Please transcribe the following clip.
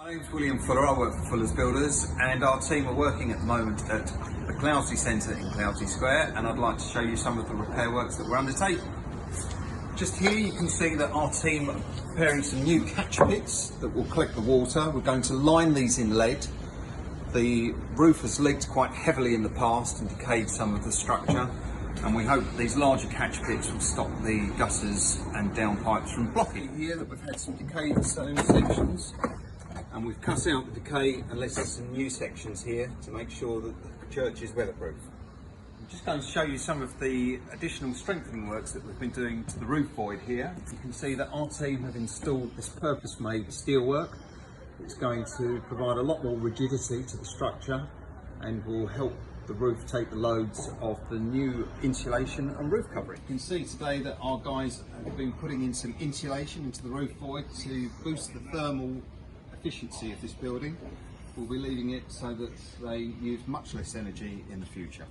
My name's William Fuller, I work for Fuller's Builders, and our team are working at the moment at the Cloudesley Centre in Cloudesley Square, and I'd like to show you some of the repair works that we're undertaking. Just here you can see that our team are preparing some new catch pits that will collect the water. We're going to line these in lead. The roof has leaked quite heavily in the past and decayed some of the structure, and we hope that these larger catch pits will stop the gutters and downpipes from blocking. Here that we've had some decay in certain sections, and we've cut out the decay and left some new sections here to make sure that the church is weatherproof. I'm just going to show you some of the additional strengthening works that we've been doing to the roof void here. You can see that our team have installed this purpose-made steelwork. It's going to provide a lot more rigidity to the structure and will help the roof take the loads of the new insulation and roof covering. You can see today that our guys have been putting in some insulation into the roof void to boost the thermal efficiency of this building. We'll be leaving it so that they use much less energy in the future.